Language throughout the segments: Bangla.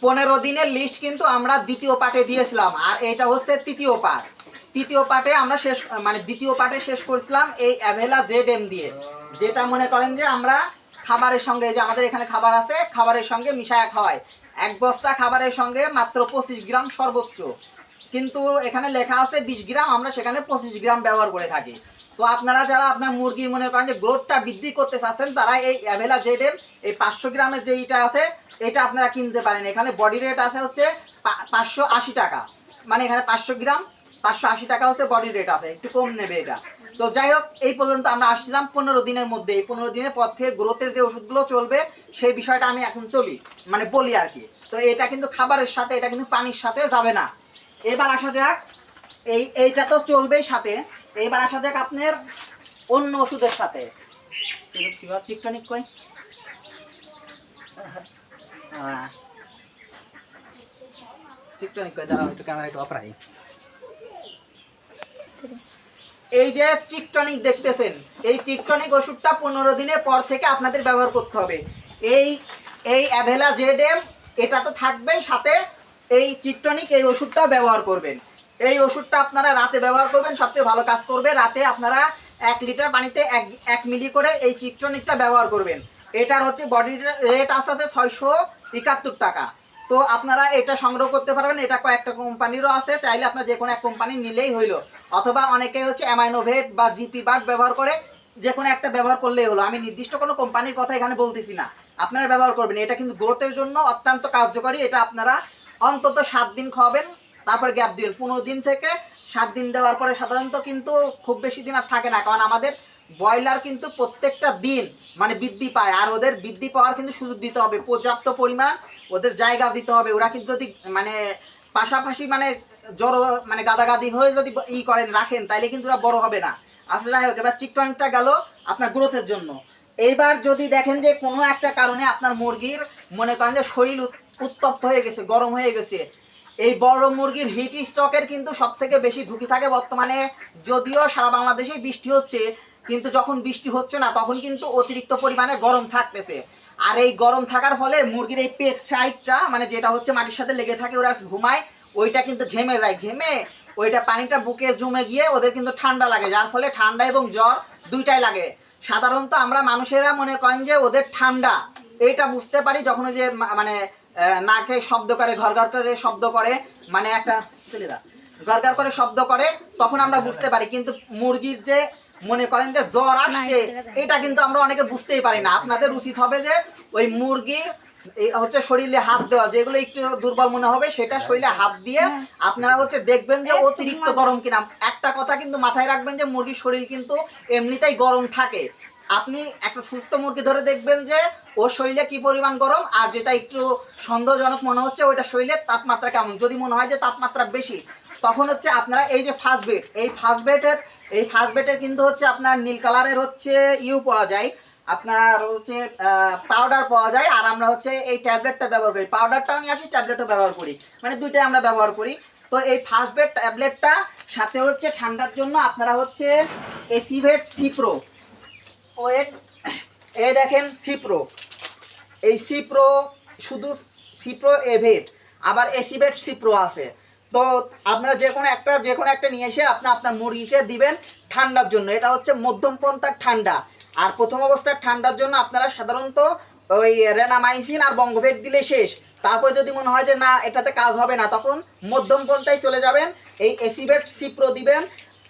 15 দিনের লিস্ট কিন্তু আমরা দ্বিতীয় পার্টে দিয়েছিলাম, আর এটা হচ্ছে তৃতীয় পার্ট। তৃতীয় পার্টে আমরা শেষ মানে দ্বিতীয় পার্টে শেষ করেছিলাম এই অ্যাভেলা জেড দিয়ে, যেটা মনে করেন যে আমরা খাবারের সঙ্গে, যে আমাদের এখানে খাবার আছে খাবারের সঙ্গে মিশায়া খাওয়াই। এক বস্তা খাবারের সঙ্গে মাত্র 25 গ্রাম সর্বোচ্চ, কিন্তু এখানে লেখা আছে 20 গ্রাম, আমরা সেখানে 25 গ্রাম ব্যবহার করে থাকি। তো আপনারা যারা আপনার মুরগির মনে করেন যে গ্রোথটা বৃদ্ধি করতে চাচ্ছেন, তারা এই অ্যাভেলা জেড এই 500 গ্রামের যে এইটা আছে এটা আপনারা কিনতে পারেন। এখানে বডি রেট আছে হচ্ছে 580 টাকা, মানে এখানে 500 গ্রাম 580 টাকা হচ্ছে বডি রেট আছে, একটু কম নেবে এটা। তো যাই হোক, এই পর্যন্ত আমরা আসছিলাম 15 দিনের মধ্যে। এই 15 দিনের পর থেকে গ্রোথের যে ওষুধগুলো চলবে সেই বিষয়টা আমি এখন বলি আর কি। তো এটা কিন্তু খাবারের সাথে, এটা কিন্তু পানির সাথে যাবে না। এবার আসা যাক, এইটা তো চলবেই সাথে, এইবার আসা যাক আপনার অন্য ওষুধের সাথে। চিকটনিক কই, চিকটনিক কই, দাঁড়াও একটু ক্যামেরা একটু অপরাই। এই যে চিকটনিক দেখতেছেন, এই চিকটনিক ওষুধটা 15 দিনের পর থেকে আপনাদের ব্যবহার করতে হবে। এই অ্যাভেলা জেড এটা তো থাকবেই সাথে, এই চিকটনিক এই ওষুধটা ব্যবহার করবেন। এই ওষুধটা আপনারা রাতে ব্যবহার করবেন, সবচেয়ে ভালো কাজ করবে। রাতে আপনারা 1 লিটার পানিতে 1 মিলি করে এই চিকটনিকটা ব্যবহার করবেন। এটার হচ্ছে বডি রেট আছে 671 টাকা। তো আপনারা এটা সংগ্রহ করতে পারবেন। এটা কয়েকটা কোম্পানিরও আছে, চাইলে আপনার যে কোনো এক কোম্পানি নিলেই হইলো। অথবা অনেকে হচ্ছে অ্যামাইনোভেট বা জিপি বার্ড ব্যবহার করে, যে কোনো একটা ব্যবহার করলেই হলো। আমি নির্দিষ্ট কোনো কোম্পানির কথা এখানে বলতেছি না, আপনারা ব্যবহার করবেন। এটা কিন্তু গ্রোথের জন্য অত্যন্ত কার্যকরী। এটা আপনারা অন্তত 7 দিন খাওয়াবেন, তারপর গ্যাপ দিবেন। 15 দিন থেকে 7 দিন দেওয়ার পরে সাধারণত কিন্তু খুব বেশি দিন আর থাকে না, কারণ আমাদের ব্রয়লার কিন্তু প্রত্যেকটা দিন মানে বৃদ্ধি পায়, আর ওদের বৃদ্ধি পাওয়ার কিন্তু সুযোগ দিতে হবে, পর্যাপ্ত পরিমাণ ওদের জায়গা দিতে হবে। ওরা কিন্তু যদি মানে পাশাপাশি মানে জড়ো মানে গাদাগাদি হয়ে যদি করেন রাখেন, তাইলে কিন্তু ওরা বড় হবে না। আসলে যাই হোক, এবার চিকটনিকটা গেল আপনার গ্রোথের জন্য। এইবার যদি দেখেন যে কোনো একটা কারণে আপনার মুরগির মনে করেন যে শরীর উত্তপ্ত হয়ে গেছে, গরম হয়ে গেছে, এই বড় মুরগির হিট স্ট্রোকের কিন্তু সব থেকে বেশি ঝুঁকি থাকে বর্তমানে। যদিও সারা বাংলাদেশেই বৃষ্টি হচ্ছে, কিন্তু যখন বৃষ্টি হচ্ছে না তখন কিন্তু অতিরিক্ত পরিমাণে গরম থাকতেছে। আর এই গরম থাকার ফলে মুরগির এই পেট সাইডটা মানে যেটা হচ্ছে মাটির সাথে লেগে থাকে, ওরা ঘুমায়, ওইটা কিন্তু ঘেমে যায়। ঘেমে ওইটা পানিটা বুকে জমে গিয়ে ওদের কিন্তু ঠান্ডা লাগে, যার ফলে ঠান্ডা এবং জ্বর দুইটাই লাগে। সাধারণত আমরা মানুষেরা মনে করেন যে ওদের ঠান্ডা, এইটা বুঝতে পারি যখন ওই যে মানে নাকে শব্দ করে, ঘর ঘর করে শব্দ করে, মানে একটা ঘর ঘর করে শব্দ করে, তখন আমরা বুঝতে পারি। কিন্তু মুরগির যে মনে করেন যে জ্বর আসছে, এটা কিন্তু আমরা অনেকে বুঝতেই পারি না। আপনাদের উচিত হবে যে ওই মুরগির হচ্ছে শরীরে হাত দেওয়া, যেগুলো একটু দুর্বল মনে হবে সেটা শরীরে হাত দিয়ে আপনারা হচ্ছে দেখবেন যে অতিরিক্ত গরম কিনা। একটা কথা কিন্তু মাথায় রাখবেন যে মুরগির শরীর কিন্তু এমনিতেই গরম থাকে। আপনি একটা সুস্থ মুরগি ধরে দেখবেন যে ওর শরীরে কি পরিমাণ গরম, আর যেটা একটু সন্দেহজনক মনে হচ্ছে ওইটা শরীরের তাপমাত্রা কেমন। যদি মনে হয় যে তাপমাত্রা বেশি, তখন হচ্ছে আপনারা এই যে ফার্স্ট বেটের কিন্তু হচ্ছে আপনার নীল কালারের হচ্ছে পাওয়া যায়, আপনার হচ্ছে পাউডার পাওয়া যায়। আর আমরা হচ্ছে এই ট্যাবলেটটা ব্যবহার করি, পাউডারটাও নিয়ে আসি, ট্যাবলেটও ব্যবহার করি, মানে দুইটাই আমরা ব্যবহার করি। তো এই ফার্স্ট বেড ট্যাবলেটটা সাথে হচ্ছে ঠান্ডার জন্য আপনারা হচ্ছে এসিভেট সিপ্রো, এই দেখেন সিপ্রো, এই সিপ্রো শুধু সিপ্রো এভেট, আবার এসিভেট সিপ্রো আছে। তো আপনারা যে কোনো একটা নিয়ে এসে আপনার মুরগিকে দিবেন ঠান্ডার জন্য। এটা হচ্ছে মধ্যম পন্থার ঠান্ডা। আর প্রথম অবস্থার ঠান্ডার জন্য আপনারা সাধারণত ওই রেনামাইসিন আর বঙ্গভেট দিলে শেষ। তারপর যদি মনে হয় যে না এটাতে কাজ হবে না, তখন মধ্যম পন্থায় চলে যাবেন, এই এসিভেট সিপ্রো দিবেন।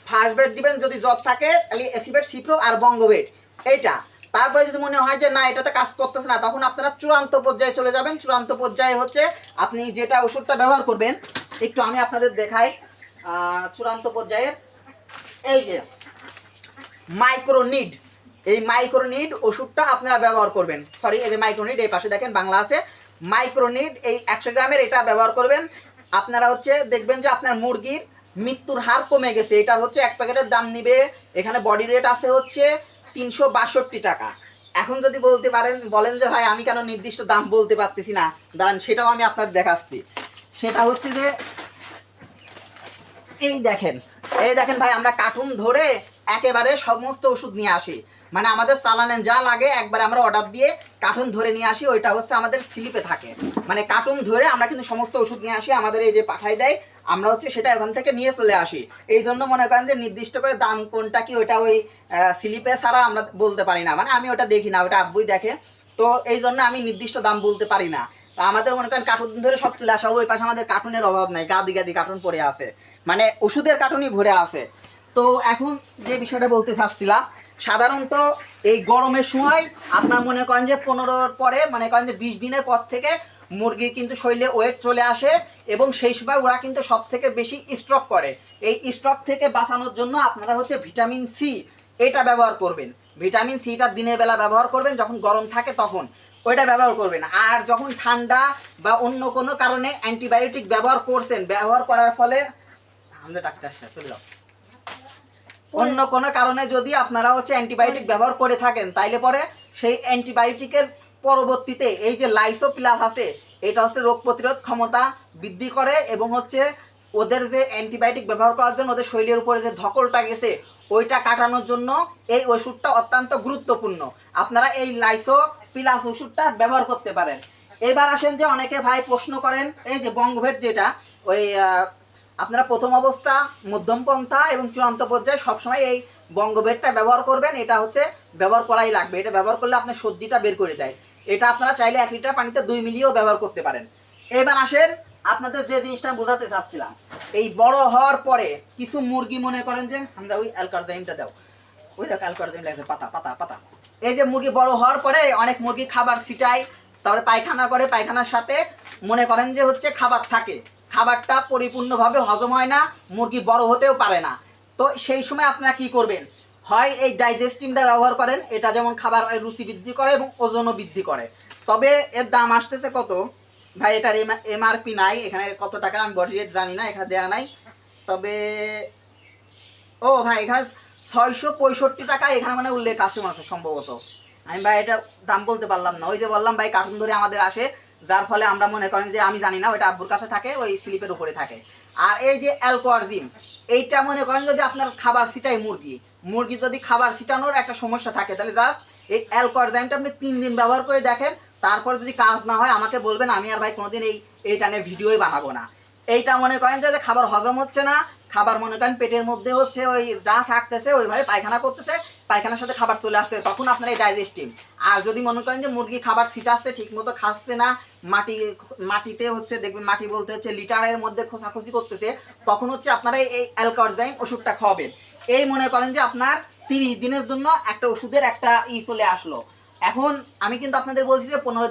ফার্স্ট বেড দিবেন যদি জ্বর থাকে, তাহলে এসিভেট সিপ্রো আর বঙ্গভেট এইটা। তারপরে যদি মনে হয় যে না এটাতে কাজ করতেছে না, তখন আপনারা চূড়ান্ত পর্যায়ে চলে যাবেন। চূড়ান্ত পর্যায়ে হচ্ছে আপনি যেটা ওষুধটা ব্যবহার করবেন, একটু আমি আপনাদের দেখাই। চূড়ান্ত পর্যায়ের এই যে মাইক্রোনিড, এই মাইক্রোনিড ওষুধটা আপনারা ব্যবহার করবেন। সরি, এই যে মাইক্রোনিড, এই পাশে দেখেন বাংলা আছে মাইক্রোনিড, এই 100 গ্রামের এটা ব্যবহার করবেন। আপনারা হচ্ছে দেখবেন যে আপনার মুরগির মৃত্যুর হার কমে গেছে। এটা হচ্ছে এক প্যাকেটের দাম নিবে, এখানে বডি রেট আছে হচ্ছে 362 টাকা। এখন যদি বলেন যে ভাই আমি কেন নির্দিষ্ট দাম বলতে পারতেছি না, দাঁড়ান সেটাও আমি আপনাদের দেখাচ্ছি। সেটা হচ্ছে যে এই দেখেন ভাই, আমরা কার্টুন ধরে একেবারে সমস্ত ওষুধ নিয়ে আসি। মানে আমাদের চালানে যা লাগে একবার আমরা অর্ডার দিয়ে কার্টুন ধরে নিয়ে আসি, ওইটা হচ্ছে আমাদের স্লিপে থাকে। মানে কার্টুন ধরে আমরা কিন্তু সমস্ত ওষুধ নিয়ে আসি, আমাদের এই যে পাঠাই দেয়, আমরা হচ্ছে সেটা ওখান থেকে নিয়ে চলে আসি। এই জন্য মনে করেন যে নির্দিষ্ট করে দাম কোনটা কি ওইটা ওই স্লিপে ছাড়া আমরা বলতে পারি না, মানে আমি ওটা দেখি না, ওটা আব্বুই দেখে। তো এই জন্য আমি নির্দিষ্ট দাম বলতে পারি না। তা আমাদের মনে করেন কার্টুন ধরে সব চলে আসা, ওই পাশে আমাদের কার্টুনের অভাব নাই, গাদি গাদি কার্টুন পড়ে আছে, মানে ওষুধের কার্টুনই ভরে আছে। তো এখন যে বিষয়টা বলতে চাচ্ছিলাম, সাধারণত এই গরমের সময় আপনার মনে করেন যে 15-র পরে মনে করেন যে 20 দিনের পর থেকে মুরগির কিন্তু শরীরে ওয়েট চলে আসে, এবং সেই সময় ওরা কিন্তু সব থেকে বেশি স্ট্রক করে। এই স্ট্রক থেকে বাঁচানোর জন্য আপনারা হচ্ছে ভিটামিন সি এটা ব্যবহার করবেন। ভিটামিন সিটা দিনের বেলা ব্যবহার করবেন, যখন গরম থাকে তখন ওইটা ব্যবহার করবেন। আর যখন ঠান্ডা বা অন্য কোনো কারণে অ্যান্টিবায়োটিক ব্যবহার করছেন, ব্যবহার করার ফলে আমাদের ডাক্তার চলে যাও, অন্য কোনো কারণে যদি আপনারা হচ্ছে অ্যান্টিবায়োটিক ব্যবহার করে থাকেন, তাইলে পরে সেই অ্যান্টিবায়োটিকের পরবর্তীতে এই যে লাইসো প্লাস আছে, এটা হচ্ছে রোগ প্রতিরোধ ক্ষমতা বৃদ্ধি করে, এবং হচ্ছে ওদের যে অ্যান্টিবায়োটিক ব্যবহার করার জন্য ওদের শরীরের উপরে যে ধকলটা গেছে ওইটা কাটানোর জন্য এই ওষুধটা অত্যন্ত গুরুত্বপূর্ণ। আপনারা এই লাইসো প্লাস ওষুধটা ব্যবহার করতে পারেন। এবার আসেন যে অনেকে ভাই প্রশ্ন করেন, এই যে বঙ্গভেট যেটা ওই আপনারা প্রথম অবস্থা, মধ্যম পন্থা এবং চূড়ান্ত পর্যায়ে সবসময় এই বঙ্গভেটটা ব্যবহার করবেন। এটা হচ্ছে ব্যবহার করাই লাগবে, এটা ব্যবহার করলে আপনার সর্দিটা বের করে দেয়। এটা আপনারা চাইলে 1 লিটার পানিতে 2 মিলিও ব্যবহার করতে পারেন। এবার আসেন আপনাদের যে জিনিসটা বোঝাতে চাচ্ছিলাম, এই বড় হওয়ার পরে কিছু মুরগি মনে করেন যে আমরা ওই অ্যালকারজাইমটা দাও, ওই দেখো অ্যালকারজাইম লাগছে, পাতা পাতা পাতা। এই যে মুরগি বড় হওয়ার পরে অনেক মুরগি খাবার ছিটায়, তারপরে পায়খানা করে, পায়খানার সাথে মনে করেন যে হচ্ছে খাবার থাকে, খাবারটা পরিপূর্ণভাবে হজম হয় না, মুরগি বড় হতেও পারে না। তো সেই সময় আপনারা কি করবেন, হয় এই ডাইজেস্টিমটা ব্যবহার করেন, এটা যেমন খাবার রুচি বৃদ্ধি করে এবং ওজনও বৃদ্ধি করে। তবে এর দাম আসতেছে কত ভাই, এটার এমআরপি নাই এখানে, কত টাকা আমি বডি রেট জানি না, এখানে দেওয়া নাই। তবে ও ভাই এখানে 665 টাকা এখানে মানে উল্লেখ আছে মাসে সম্ভবত। আমি ভাই এটা দাম বলতে পারলাম না, ওই যে বললাম ভাই কার্টুন ধরে আমাদের আসে, যার ফলে আমরা মনে করেন যে আমি জানি না, ওইটা আব্বুর কাছে থাকে, ওই স্লিপের উপরে থাকে। আর এই যে অ্যালকোয়ারজিম, এইটা মনে করেন যদি আপনার খাবার ছিটাই মুরগি যদি খাবার ছিটানোর একটা সমস্যা থাকে, তাহলে জাস্ট এই অ্যালকোয়ারজিমটা আপনি 3 দিন ব্যবহার করে দেখেন, তারপরে যদি কাজ না হয় আমাকে বলবেন, আমি আর ভাই কোনোদিন এইটা নিয়ে ভিডিওই বানাবো না। এইটা মনে করেন যে খাবার হজম হচ্ছে না, খাবার মনে করেন পেটের মধ্যে হচ্ছে ওই যা থাকতেছে ওইভাবে পায়খানা করতেছে, পায়খানার সাথে খাবার চলে আসছে, তখন আপনার এই ডাইজেস্টিভ। আর যদি মনে করেন যে মুরগি খাবার ছিটাচ্ছে, ঠিক মতো খাচ্ছে না, মাটিতে হচ্ছে দেখবেন, মাটি বলতে হচ্ছে লিটারের মধ্যে খোঁচাখুচি করতেছে, তখন হচ্ছে আপনারা এই অ্যালকারজাইম ওষুধটা খাওয়াবেন। এই মনে করেন যে আপনার 30 দিনের জন্য একটা ওষুধের একটা চলে আসলো। এখন আমি কিন্তু আপনাদের বলছি যে 15